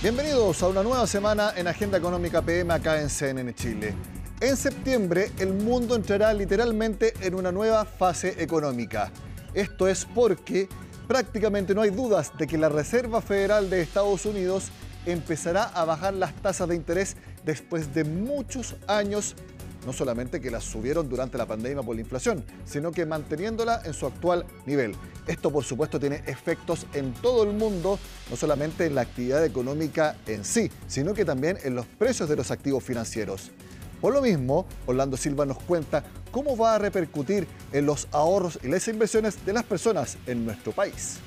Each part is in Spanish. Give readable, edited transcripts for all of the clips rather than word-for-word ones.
Bienvenidos a una nueva semana en Agenda Económica PM acá en CNN Chile. En septiembre, el mundo entrará literalmente en una nueva fase económica. Esto es porque prácticamente no hay dudas de que la Reserva Federal de Estados Unidos empezará a bajar las tasas de interés después de muchos años, no solamente que las subieron durante la pandemia por la inflación, sino que manteniéndola en su actual nivel. Esto, por supuesto, tiene efectos en todo el mundo, no solamente en la actividad económica en sí, sino que también en los precios de los activos financieros. Por lo mismo, Orlando Silva nos cuenta cómo va a repercutir en los ahorros y las inversiones de las personas en nuestro país.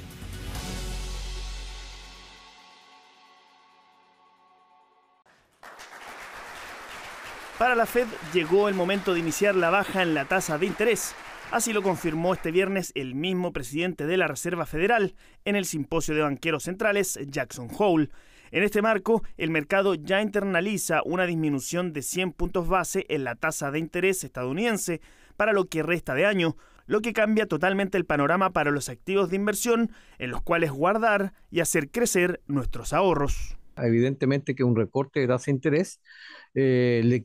Para la Fed llegó el momento de iniciar la baja en la tasa de interés. Así lo confirmó este viernes el mismo presidente de la Reserva Federal en el simposio de banqueros centrales Jackson Hole. En este marco, el mercado ya internaliza una disminución de 100 puntos base en la tasa de interés estadounidense para lo que resta de año, lo que cambia totalmente el panorama para los activos de inversión en los cuales guardar y hacer crecer nuestros ahorros. Evidentemente que un recorte de tasa de interés le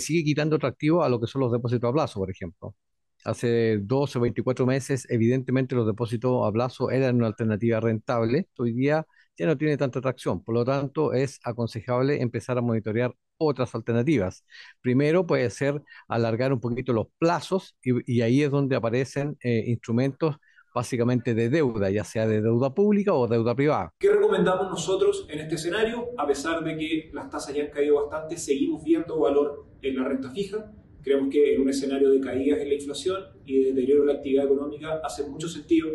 sigue quitando atractivo a lo que son los depósitos a plazo, por ejemplo. Hace 12 o 24 meses, evidentemente los depósitos a plazo eran una alternativa rentable. Hoy día ya no tiene tanta atracción, por lo tanto es aconsejable empezar a monitorear otras alternativas. Primero puede ser alargar un poquito los plazos y ahí es donde aparecen instrumentos básicamente de deuda, ya sea de deuda pública o deuda privada. ¿Qué recomendamos nosotros en este escenario? A pesar de que las tasas ya han caído bastante, seguimos viendo valor en la renta fija. Creemos que en un escenario de caídas en la inflación y de deterioro de la actividad económica hace mucho sentido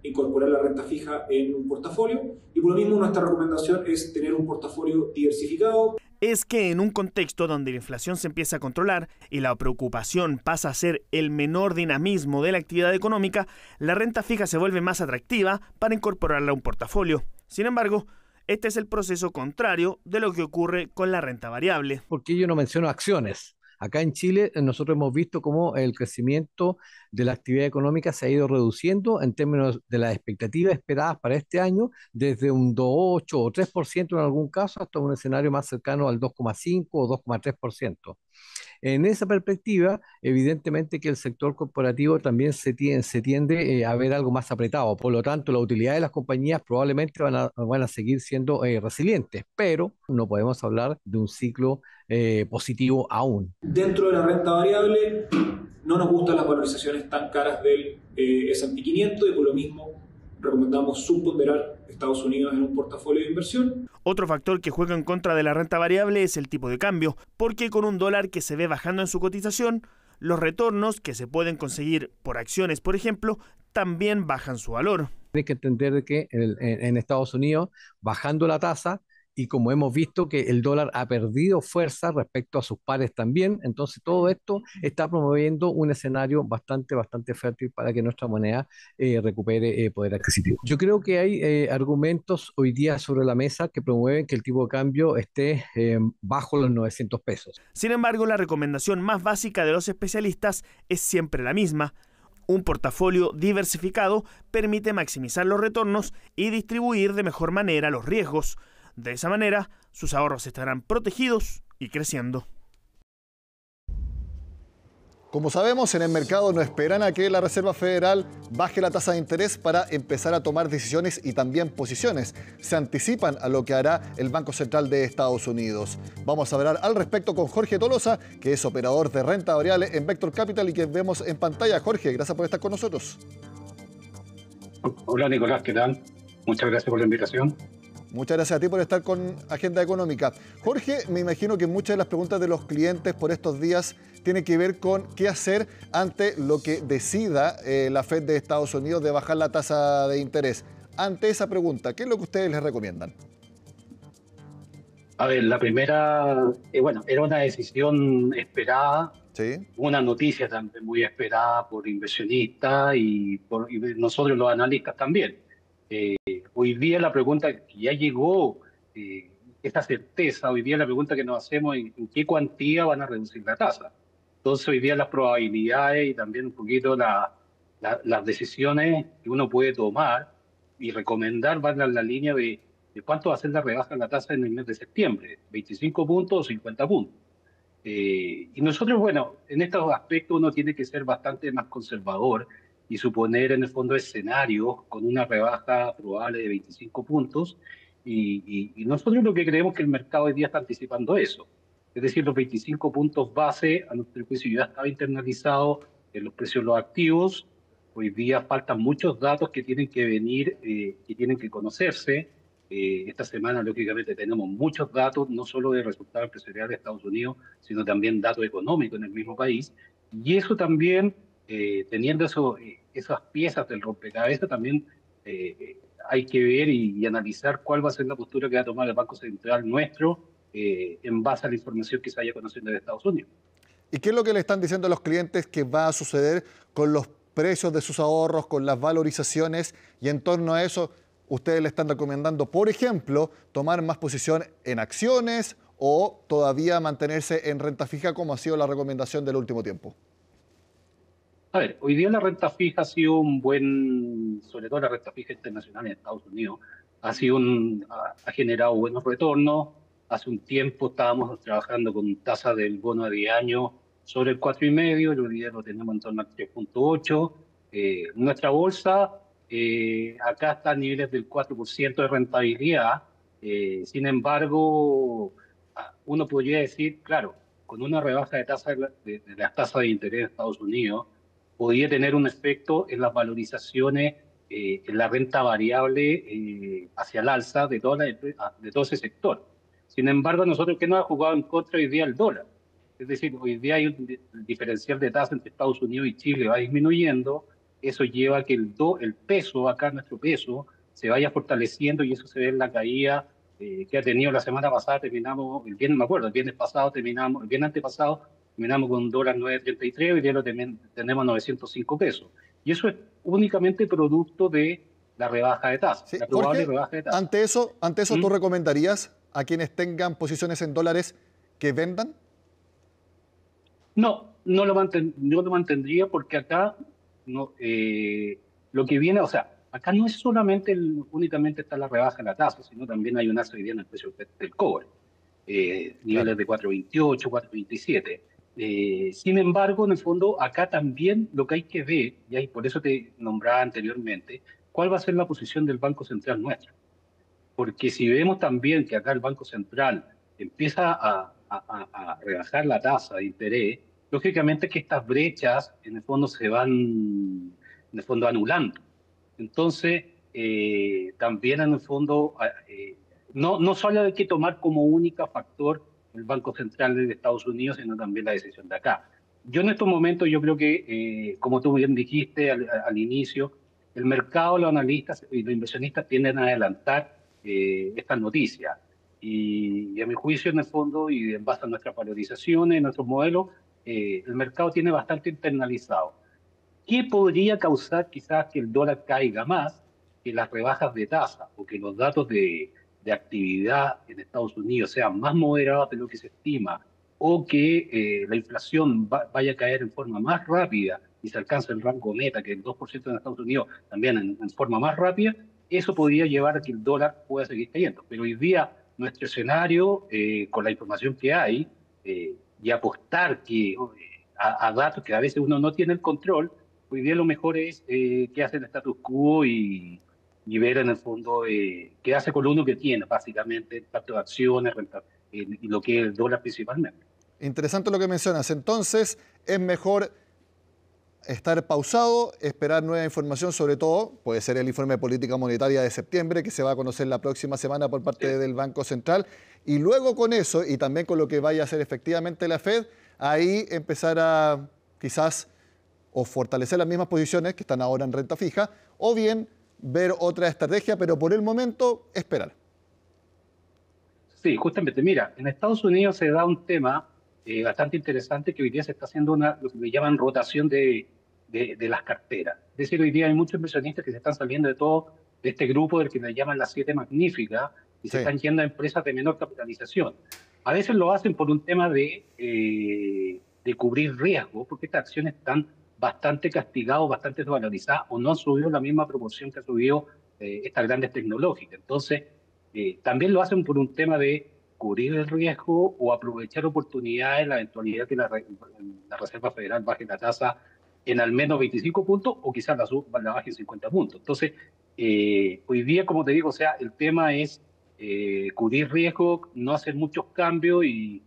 incorporar la renta fija en un portafolio, y por lo mismo nuestra recomendación es tener un portafolio diversificado. Es que en un contexto donde la inflación se empieza a controlar y la preocupación pasa a ser el menor dinamismo de la actividad económica, la renta fija se vuelve más atractiva para incorporarla a un portafolio. Sin embargo, este es el proceso contrario de lo que ocurre con la renta variable. ¿Por qué yo no menciono acciones? Acá en Chile nosotros hemos visto cómo el crecimiento de la actividad económica se ha ido reduciendo en términos de las expectativas esperadas para este año, desde un 2,8 o 3% en algún caso hasta un escenario más cercano al 2,5 o 2,3%. En esa perspectiva, evidentemente que el sector corporativo también se tiende a ver algo más apretado. Por lo tanto, la utilidad de las compañías probablemente van a seguir siendo resilientes, pero no podemos hablar de un ciclo positivo aún. Dentro de la renta variable, no nos gustan las valorizaciones tan caras del S&P 500 y por lo mismo recomendamos subponderar Estados Unidos en un portafolio de inversión. Otro factor que juega en contra de la renta variable es el tipo de cambio, porque con un dólar que se ve bajando en su cotización, los retornos que se pueden conseguir por acciones, por ejemplo, también bajan su valor. Hay que entender que en Estados Unidos, bajando la tasa, y como hemos visto que el dólar ha perdido fuerza respecto a sus pares también, entonces todo esto está promoviendo un escenario bastante fértil para que nuestra moneda recupere poder adquisitivo. Yo creo que hay argumentos hoy día sobre la mesa que promueven que el tipo de cambio esté bajo los 900 pesos. Sin embargo, la recomendación más básica de los especialistas es siempre la misma. Un portafolio diversificado permite maximizar los retornos y distribuir de mejor manera los riesgos. De esa manera, sus ahorros estarán protegidos y creciendo. Como sabemos, en el mercado no esperan a que la Reserva Federal baje la tasa de interés para empezar a tomar decisiones y también posiciones. Se anticipan a lo que hará el Banco Central de Estados Unidos. Vamos a hablar al respecto con Jorge Tolosa, que es operador de renta variable en Vector Capital y que vemos en pantalla. Jorge, gracias por estar con nosotros. Hola Nicolás, ¿qué tal? Muchas gracias por la invitación. Muchas gracias a ti por estar con Agenda Económica. Jorge, me imagino que muchas de las preguntas de los clientes por estos días tienen que ver con qué hacer ante lo que decida la Fed de Estados Unidos de bajar la tasa de interés. Ante esa pregunta, ¿qué es lo que ustedes les recomiendan? A ver, la primera, era una decisión esperada, ¿Sí? una noticia también muy esperada por inversionistas y nosotros los analistas también. Hoy día la pregunta que ya llegó, esta certeza, hoy día la pregunta que nos hacemos es en qué cuantía van a reducir la tasa. Entonces hoy día las probabilidades y también un poquito las decisiones que uno puede tomar y recomendar van en la línea de de cuánto va a ser la rebaja en la tasa en el mes de septiembre, 25 puntos o 50 puntos. Y nosotros, bueno, en estos aspectos uno tiene que ser bastante más conservador y suponer en el fondo escenarios con una rebaja probable de 25 puntos. Y nosotros lo que creemos que el mercado hoy día está anticipando eso. Es decir, los 25 puntos base, a nuestro juicio, ya estaba internalizado en los precios de los activos. Hoy día faltan muchos datos que tienen que venir, que tienen que conocerse. Esta semana, lógicamente, tenemos muchos datos, no solo de resultados empresariales de Estados Unidos, sino también datos económicos en el mismo país. Y eso también, teniendo esas piezas del rompecabezas, también hay que ver y analizar cuál va a ser la postura que va a tomar el Banco Central nuestro en base a la información que se vaya conociendo de Estados Unidos. ¿Y qué es lo que le están diciendo a los clientes que va a suceder con los precios de sus ahorros, con las valorizaciones? Y en torno a eso, ustedes le están recomendando, por ejemplo, tomar más posición en acciones o todavía mantenerse en renta fija, como ha sido la recomendación del último tiempo. A ver, hoy día la renta fija ha sido un buen, sobre todo la renta fija internacional en Estados Unidos, ha generado buenos retornos. Hace un tiempo estábamos trabajando con tasa del bono a 10 años sobre el 4,5, hoy día lo tenemos en torno al 3,8. Nuestra bolsa acá está a niveles del 4% de rentabilidad. Sin embargo, uno podría decir, claro, con una rebaja de las tasas de interés de Estados Unidos, podría tener un efecto en las valorizaciones, en la renta variable hacia el alza de todo ese sector. Sin embargo, nosotros, ¿qué nos ha jugado en contra hoy día el dólar? Es decir, hoy día hay un diferencial de tasa entre Estados Unidos y Chile, va disminuyendo. Eso lleva a que el peso, acá nuestro peso, se vaya fortaleciendo y eso se ve en la caída que ha tenido la semana pasada. Terminamos, el viernes antepasado terminamos con $9.33, hoy día tenemos 905 pesos. Y eso es únicamente producto de la rebaja de tasa, Sí, la probable Jorge, rebaja de tasa. ante eso, ¿tú recomendarías a quienes tengan posiciones en dólares que vendan? No lo mantendría porque acá no, lo que viene, o sea, acá no es solamente únicamente está la rebaja de la tasa, sino también hay un alza hoy día en el precio del cobre, niveles de 4,28, 4,27. Sin embargo, en el fondo, acá también lo que hay que ver, y por eso te nombraba anteriormente, cuál va a ser la posición del Banco Central nuestro. Porque si vemos también que acá el Banco Central empieza a rebajar la tasa de interés, lógicamente que estas brechas en el fondo se van en el fondo anulando. Entonces, también en el fondo, no solo hay que tomar como única factor el Banco Central de Estados Unidos, sino también la decisión de acá. Yo en estos momentos, yo creo que, como tú bien dijiste al inicio, el mercado, los analistas y los inversionistas tienden a adelantar estas noticias. Y a mi juicio, en el fondo, y en base a nuestras valorizaciones, nuestros modelos, el mercado tiene bastante internalizado. ¿Qué podría causar quizás que el dólar caiga más? Que las rebajas de tasa o que los datos de actividad en Estados Unidos sean más moderados de lo que se estima, o que la inflación vaya a caer en forma más rápida y se alcance el rango meta, que el 2% en Estados Unidos también en forma más rápida, eso podría llevar a que el dólar pueda seguir cayendo. Pero hoy día nuestro escenario, con la información que hay, y apostar a datos que a veces uno no tiene el control, hoy día lo mejor es qué hace el status quo y ver en el fondo qué hace con lo uno que tiene, básicamente, el pacto de acciones, y lo que es el dólar principalmente. Interesante lo que mencionas. Entonces, es mejor estar pausado, esperar nueva información, sobre todo, puede ser el informe de política monetaria de septiembre, que se va a conocer la próxima semana por parte del Banco Central, y luego con eso, y también con lo que vaya a hacer efectivamente la Fed, ahí empezar a quizás o fortalecer las mismas posiciones que están ahora en renta fija, o bien ver otra estrategia, pero por el momento esperar. Sí, justamente, mira, en Estados Unidos se da un tema bastante interesante, que hoy día se está haciendo lo que le llaman rotación de las carteras. Es decir, hoy día hay muchos inversionistas que se están saliendo de este grupo del que le llaman las 7 magníficas y se están yendo a empresas de menor capitalización. A veces lo hacen por un tema de cubrir riesgo, porque estas acciones están bastante castigadas, bastante desvalorizadas, o no han subido la misma proporción que ha subido estas grandes tecnológicas. Entonces, También lo hacen por un tema de cubrir el riesgo o aprovechar oportunidades en la eventualidad que la Reserva Federal baje la tasa en al menos 25 puntos o quizás la baje en 50 puntos. Entonces, hoy día, como te digo, o sea, el tema es cubrir riesgo, no hacer muchos cambios y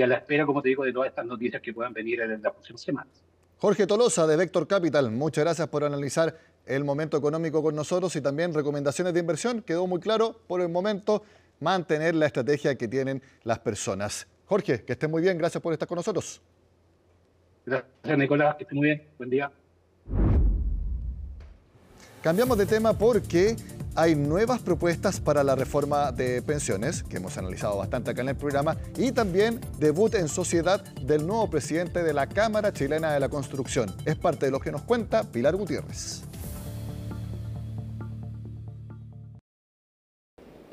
a la espera, como te digo, de todas estas noticias que puedan venir en las próximas semanas. Jorge Tolosa, de Vector Capital, muchas gracias por analizar el momento económico con nosotros y también recomendaciones de inversión. Quedó muy claro, por el momento, mantener la estrategia que tienen las personas. Jorge, que esté muy bien, gracias por estar con nosotros. Gracias, Nicolás, que esté muy bien, buen día. Cambiamos de tema porque hay nuevas propuestas para la reforma de pensiones, que hemos analizado bastante acá en el programa, y también debut en sociedad del nuevo presidente de la Cámara Chilena de la Construcción. Es parte de lo que nos cuenta Pilar Gutiérrez.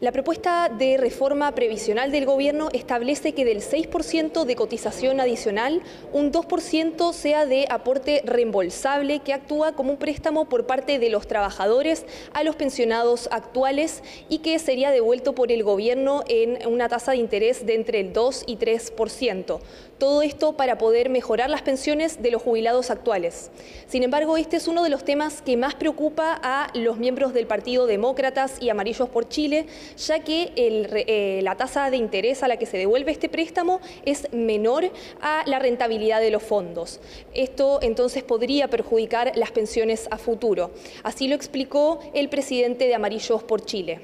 La propuesta de reforma previsional del gobierno establece que del 6% de cotización adicional, un 2% sea de aporte reembolsable que actúa como un préstamo por parte de los trabajadores a los pensionados actuales y que sería devuelto por el gobierno en una tasa de interés de entre el 2 y 3%. Todo esto para poder mejorar las pensiones de los jubilados actuales. Sin embargo, este es uno de los temas que más preocupa a los miembros del Partido Demócratas y Amarillos por Chile, ya que la tasa de interés a la que se devuelve este préstamo es menor a la rentabilidad de los fondos. Esto entonces podría perjudicar las pensiones a futuro. Así lo explicó el presidente de Amarillos por Chile.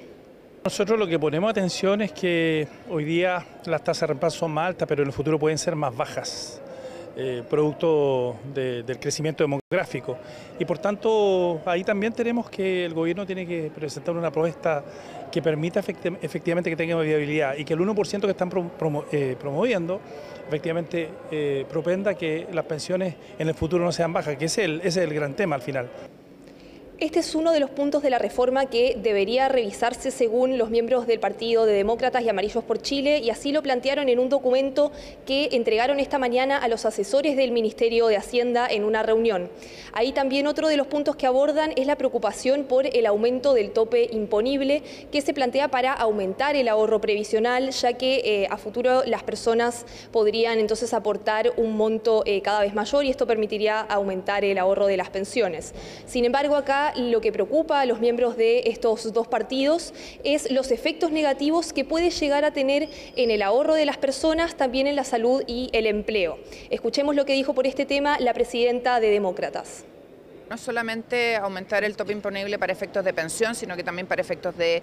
Nosotros lo que ponemos atención es que hoy día las tasas de reemplazo son más altas, pero en el futuro pueden ser más bajas, producto del crecimiento demográfico. Y por tanto, ahí también tenemos que el gobierno tiene que presentar una propuesta que permita efectivamente que tenga viabilidad y que el 1% que están promoviendo efectivamente propenda que las pensiones en el futuro no sean bajas, que ese es el gran tema al final. Este es uno de los puntos de la reforma que debería revisarse según los miembros del Partido de Demócratas y Amarillos por Chile, y así lo plantearon en un documento que entregaron esta mañana a los asesores del Ministerio de Hacienda en una reunión. Ahí también otro de los puntos que abordan es la preocupación por el aumento del tope imponible que se plantea para aumentar el ahorro previsional, ya que a futuro las personas podrían entonces aportar un monto cada vez mayor y esto permitiría aumentar el ahorro de las pensiones. Sin embargo, acá lo que preocupa a los miembros de estos dos partidos es los efectos negativos que puede llegar a tener en el ahorro de las personas, también en la salud y el empleo. Escuchemos lo que dijo por este tema la presidenta de Demócratas. No solamente aumentar el tope imponible para efectos de pensión, sino que también para efectos de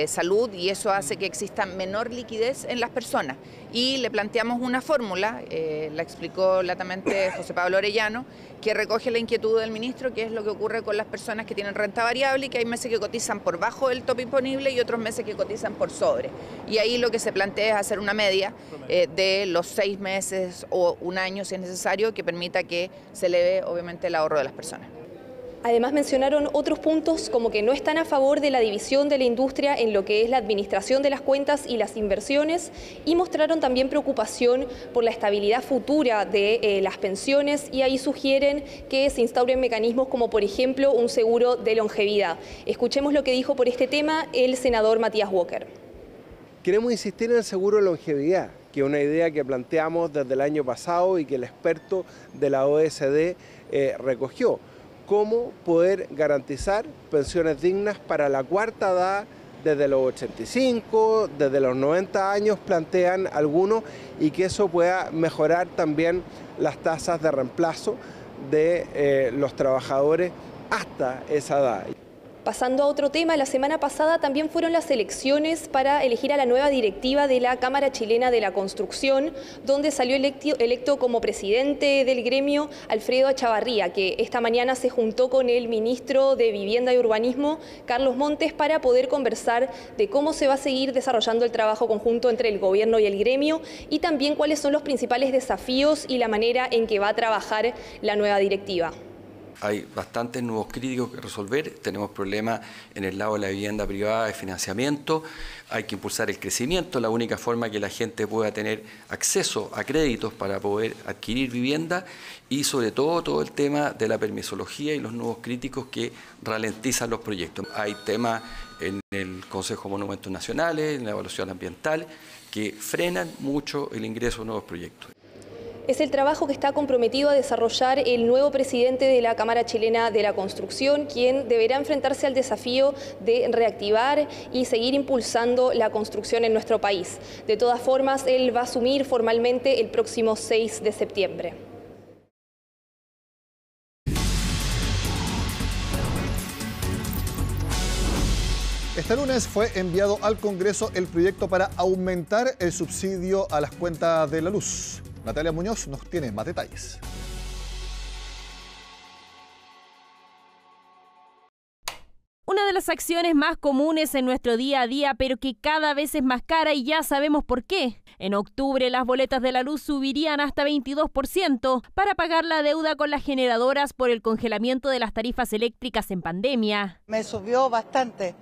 salud, y eso hace que exista menor liquidez en las personas. Y le planteamos una fórmula, la explicó latamente José Pablo Orellano, que recoge la inquietud del ministro, que es lo que ocurre con las personas que tienen renta variable y que hay meses que cotizan por bajo del tope imponible y otros meses que cotizan por sobre. Y ahí lo que se plantea es hacer una media de los 6 meses o un año, si es necesario, que permita que se eleve obviamente el ahorro de las personas. Además mencionaron otros puntos como que no están a favor de la división de la industria en lo que es la administración de las cuentas y las inversiones, y mostraron también preocupación por la estabilidad futura de las pensiones, y ahí sugieren que se instauren mecanismos como por ejemplo un seguro de longevidad. Escuchemos lo que dijo por este tema el senador Matías Walker. Queremos insistir en el seguro de longevidad, que es una idea que planteamos desde el año pasado y que el experto de la OECD recogió. Cómo poder garantizar pensiones dignas para la cuarta edad, desde los 85, desde los 90 años, plantean algunos, y que eso pueda mejorar también las tasas de reemplazo de los trabajadores hasta esa edad. Pasando a otro tema, la semana pasada también fueron las elecciones para elegir a la nueva directiva de la Cámara Chilena de la Construcción, donde salió electo como presidente del gremio Alfredo Achavarría, que esta mañana se juntó con el ministro de Vivienda y Urbanismo, Carlos Montes, para poder conversar de cómo se va a seguir desarrollando el trabajo conjunto entre el gobierno y el gremio, y también cuáles son los principales desafíos y la manera en que va a trabajar la nueva directiva. hay bastantes nuevos críticos que resolver, tenemos problemas en el lado de la vivienda privada, de financiamiento, hay que impulsar el crecimiento, la única forma que la gente pueda tener acceso a créditos para poder adquirir vivienda y sobre todo el tema de la permisología y los nuevos críticos que ralentizan los proyectos. Hay temas en el Consejo de Monumentos Nacionales, en la evaluación ambiental, que frenan mucho el ingreso de nuevos proyectos. Es el trabajo que está comprometido a desarrollar el nuevo presidente de la Cámara Chilena de la Construcción, quien deberá enfrentarse al desafío de reactivar y seguir impulsando la construcción en nuestro país. De todas formas, él va a asumir formalmente el próximo 6 de septiembre. Este lunes fue enviado al Congreso el proyecto para aumentar el subsidio a las cuentas de la luz. Natalia Muñoz nos tiene más detalles. Una de las acciones más comunes en nuestro día a día, pero que cada vez es más cara y ya sabemos por qué. En octubre las boletas de la luz subirían hasta 22% para pagar la deuda con las generadoras por el congelamiento de las tarifas eléctricas en pandemia. Me subió bastante.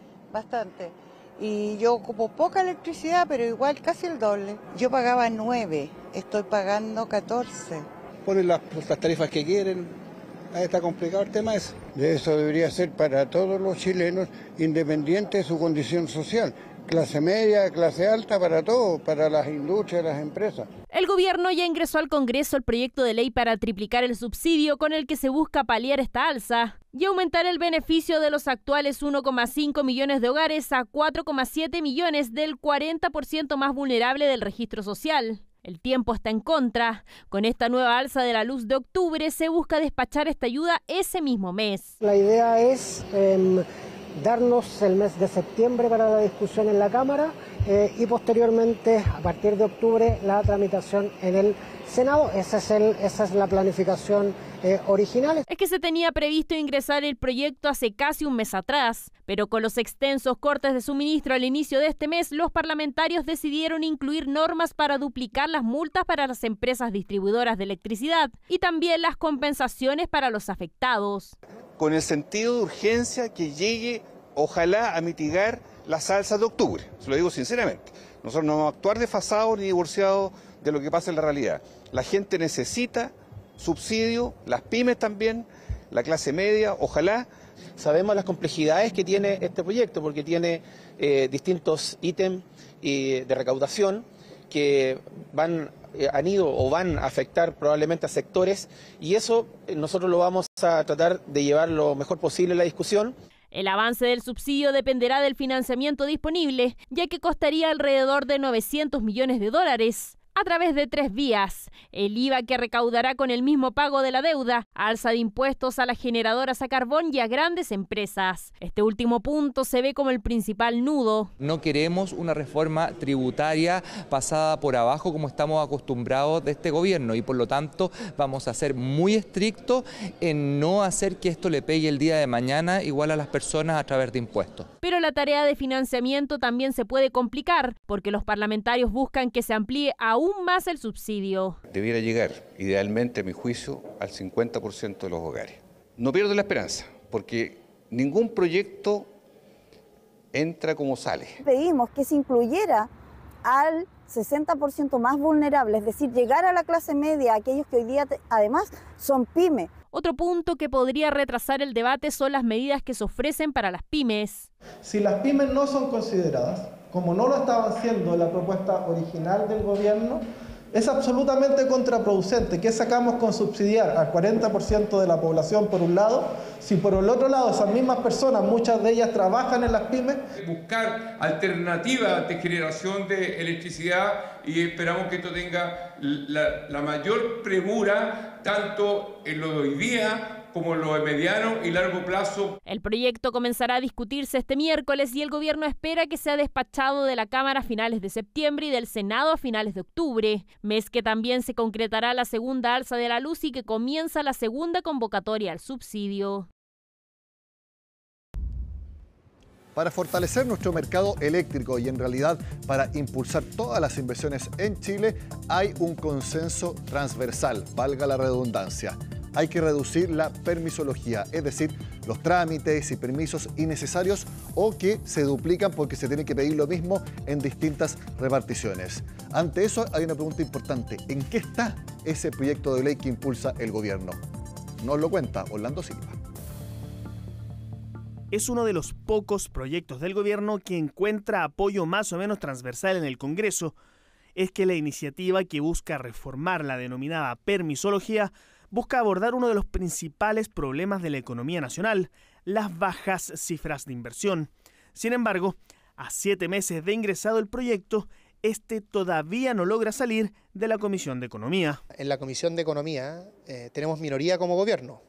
Y yo ocupo poca electricidad, pero igual casi el doble. Yo pagaba 9, estoy pagando 14. Ponen las tarifas que quieren, ahí está complicado el tema ese. Eso debería ser para todos los chilenos, independiente de su condición social. Clase media, clase alta, para todo, para las industrias, las empresas. El gobierno ya ingresó al Congreso el proyecto de ley para triplicar el subsidio con el que se busca paliar esta alza y aumentar el beneficio de los actuales 1,5 millones de hogares a 4,7 millones del 40% más vulnerable del registro social. El tiempo está en contra. Con esta nueva alza de la luz de octubre se busca despachar esta ayuda ese mismo mes. La idea es darnos el mes de septiembre para la discusión en la Cámara y posteriormente, a partir de octubre, la tramitación en el Senado. Esa es la planificación original. Es que se tenía previsto ingresar el proyecto hace casi un mes atrás, pero con los extensos cortes de suministro al inicio de este mes, los parlamentarios decidieron incluir normas para duplicar las multas para las empresas distribuidoras de electricidad y también las compensaciones para los afectados. Con el sentido de urgencia que llegue, ojalá, a mitigar las alzas de octubre. Se lo digo sinceramente. Nosotros no vamos a actuar desfasados ni divorciados de lo que pasa en la realidad. La gente necesita subsidio, las pymes también, la clase media, ojalá. Sabemos las complejidades que tiene este proyecto, porque tiene distintos ítems de recaudación que han ido o van a afectar probablemente a sectores, y eso nosotros lo vamos a tratar de llevar lo mejor posible en la discusión. El avance del subsidio dependerá del financiamiento disponible, ya que costaría alrededor de 900 millones de dólares. A través de 3 vías: el IVA que recaudará con el mismo pago de la deuda, alza de impuestos a las generadoras a carbón y a grandes empresas. Este último punto se ve como el principal nudo. No queremos una reforma tributaria pasada por abajo como estamos acostumbrados de este gobierno, y por lo tanto vamos a ser muy estrictos en no hacer que esto le pegue el día de mañana igual a las personas a través de impuestos. Pero la tarea de financiamiento también se puede complicar, porque los parlamentarios buscan que se amplíe aún más el subsidio. Debiera llegar, idealmente, a mi juicio, al 50% de los hogares. No pierdo la esperanza, porque ningún proyecto entra como sale. Pedimos que se incluyera al 60% más vulnerable, es decir, llegar a la clase media, aquellos que hoy día además son pymes. Otro punto que podría retrasar el debate son las medidas que se ofrecen para las pymes. Si las pymes no son consideradas, como no lo estaba haciendo la propuesta original del gobierno, es absolutamente contraproducente. ¿Qué sacamos con subsidiar al 40% de la población por un lado, si por el otro lado esas mismas personas, muchas de ellas trabajan en las pymes? Buscar alternativas de generación de electricidad, y esperamos que esto tenga la mayor premura, tanto en lo de hoy día como en lo de mediano y largo plazo. El proyecto comenzará a discutirse este miércoles y el gobierno espera que sea despachado de la Cámara a finales de septiembre y del Senado a finales de octubre, mes que también se concretará la segunda alza de la luz y que comienza la segunda convocatoria al subsidio. Para fortalecer nuestro mercado eléctrico y en realidad para impulsar todas las inversiones en Chile, hay un consenso transversal, valga la redundancia. hay que reducir la permisología, es decir, los trámites y permisos innecesarios o que se duplican porque se tiene que pedir lo mismo en distintas reparticiones. Ante eso hay una pregunta importante. ¿En qué está ese proyecto de ley que impulsa el gobierno? Nos lo cuenta Orlando Silva. Es uno de los pocos proyectos del gobierno que encuentra apoyo más o menos transversal en el Congreso. Es que la iniciativa, que busca reformar la denominada permisología, busca abordar uno de los principales problemas de la economía nacional, las bajas cifras de inversión. Sin embargo, a 7 meses de ingresado el proyecto, este todavía no logra salir de la Comisión de Economía. En la Comisión de Economía tenemos minoría como gobierno.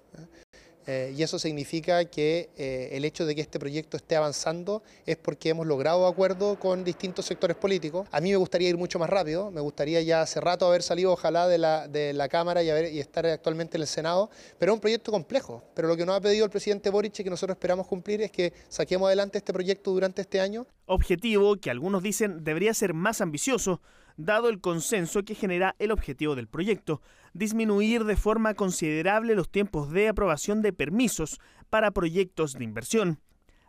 Y eso significa que el hecho de que este proyecto esté avanzando es porque hemos logrado acuerdo con distintos sectores políticos. A mí me gustaría ir mucho más rápido, me gustaría ya hace rato haber salido ojalá de la Cámara y estar actualmente en el Senado, pero es un proyecto complejo. Pero lo que nos ha pedido el presidente Boric y que nosotros esperamos cumplir es que saquemos adelante este proyecto durante este año. Objetivo que algunos dicen debería ser más ambicioso, dado el consenso que genera el objetivo del proyecto: disminuir de forma considerable los tiempos de aprobación de permisos para proyectos de inversión.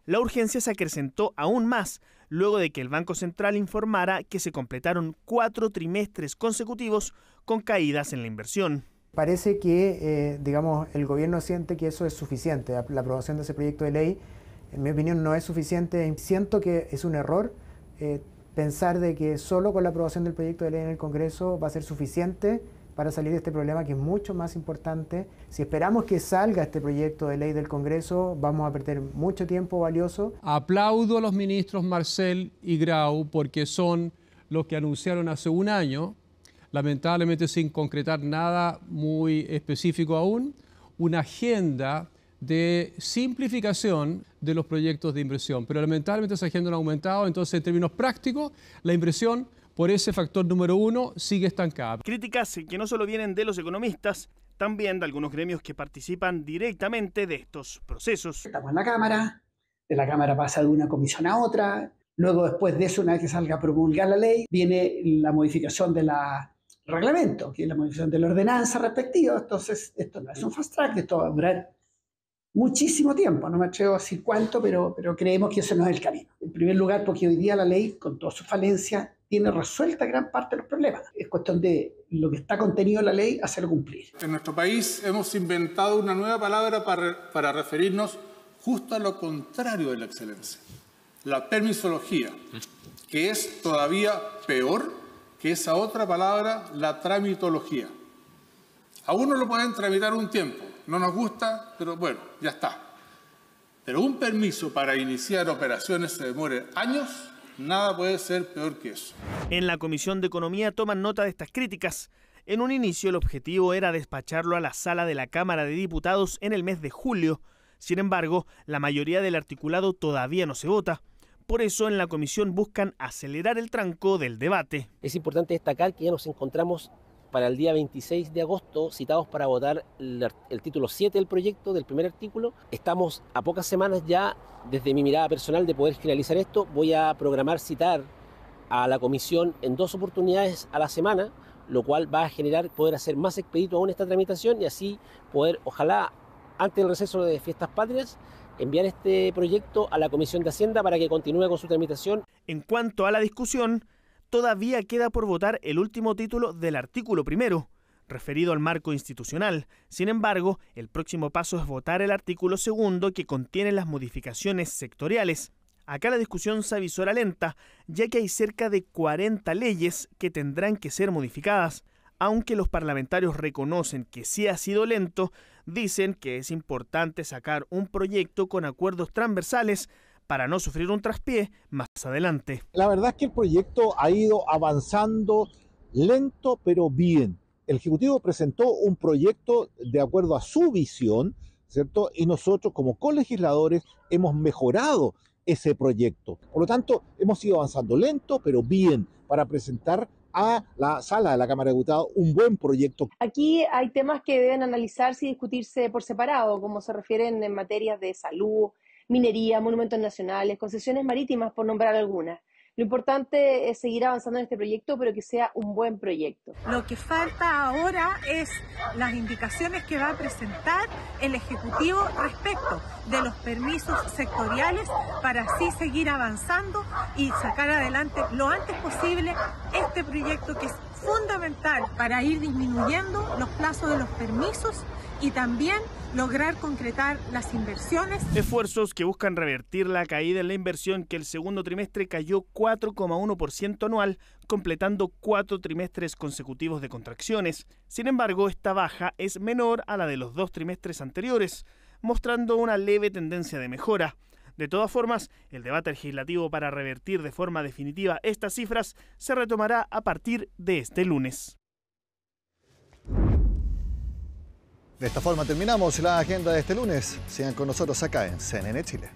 La urgencia se acrecentó aún más luego de que el Banco Central informara que se completaron 4 trimestres consecutivos con caídas en la inversión. Parece que, el gobierno siente que eso es suficiente. La aprobación de ese proyecto de ley, en mi opinión, no es suficiente. Siento que es un error pensar de que solo con la aprobación del proyecto de ley en el Congreso va a ser suficiente para salir de este problema, que es mucho más importante. Si esperamos que salga este proyecto de ley del Congreso, vamos a perder mucho tiempo valioso. Aplaudo a los ministros Marcel y Grau porque son los que anunciaron hace un año, lamentablemente sin concretar nada muy específico aún, una agenda de simplificación de los proyectos de inversión. Pero lamentablemente esa agenda no ha aumentado, entonces en términos prácticos, la inversión por ese factor número 1 sigue estancada. Críticas que no solo vienen de los economistas, también de algunos gremios que participan directamente de estos procesos. Estamos en la Cámara, de la Cámara pasa de una comisión a otra, luego después de eso, una vez que salga a promulgar la ley, viene la modificación del reglamento, que es la modificación de la ordenanza respectiva. Entonces, esto no es un fast track, esto va a durar muchísimo tiempo, no me atrevo a decir cuánto, pero creemos que ese no es el camino. En primer lugar, porque hoy día la ley, con todas sus falencias, tiene resuelta gran parte de los problemas. Es cuestión de lo que está contenido en la ley, hacerlo cumplir. En nuestro país hemos inventado una nueva palabra para referirnos justo a lo contrario de la excelencia, la permisología, que es todavía peor que esa otra palabra, la tramitología. A uno lo pueden tramitar un tiempo, no nos gusta, pero bueno, ya está. Pero un permiso para iniciar operaciones se demore años. Nada puede ser peor que eso. En la Comisión de Economía toman nota de estas críticas. En un inicio el objetivo era despacharlo a la sala de la Cámara de Diputados en el mes de julio. Sin embargo, la mayoría del articulado todavía no se vota. Por eso en la comisión buscan acelerar el tranco del debate. Es importante destacar que ya nos encontramos para el día 26 de agosto citados para votar el título 7 del proyecto, del primer artículo. Estamos a pocas semanas ya, desde mi mirada personal, de poder finalizar esto. Voy a programar citar a la comisión en 2 oportunidades a la semana, lo cual va a generar poder hacer más expedito aún esta tramitación y así poder, ojalá, antes del receso de Fiestas Patrias, enviar este proyecto a la Comisión de Hacienda para que continúe con su tramitación. En cuanto a la discusión, todavía queda por votar el último título del artículo primero, referido al marco institucional. Sin embargo, el próximo paso es votar el artículo segundo, que contiene las modificaciones sectoriales. Acá la discusión se avisora lenta, ya que hay cerca de 40 leyes que tendrán que ser modificadas. Aunque los parlamentarios reconocen que sí ha sido lento, dicen que es importante sacar un proyecto con acuerdos transversales para no sufrir un traspié más adelante. La verdad es que el proyecto ha ido avanzando lento pero bien. El Ejecutivo presentó un proyecto de acuerdo a su visión, ¿cierto? Y nosotros como colegisladores hemos mejorado ese proyecto. Por lo tanto, hemos ido avanzando lento pero bien para presentar a la sala de la Cámara de Diputados un buen proyecto. Aquí hay temas que deben analizarse y discutirse por separado, como se refieren en materias de salud, minería, monumentos nacionales, concesiones marítimas, por nombrar algunas. Lo importante es seguir avanzando en este proyecto, pero que sea un buen proyecto. Lo que falta ahora es las indicaciones que va a presentar el Ejecutivo respecto de los permisos sectoriales para así seguir avanzando y sacar adelante lo antes posible este proyecto que es fundamental para ir disminuyendo los plazos de los permisos y también lograr concretar las inversiones. Esfuerzos que buscan revertir la caída en la inversión que el segundo trimestre cayó 4,1% anual, completando 4 trimestres consecutivos de contracciones. Sin embargo, esta baja es menor a la de los 2 trimestres anteriores, mostrando una leve tendencia de mejora. De todas formas, el debate legislativo para revertir de forma definitiva estas cifras se retomará a partir de este lunes. De esta forma terminamos la agenda de este lunes. Sigan con nosotros acá en CNN Chile.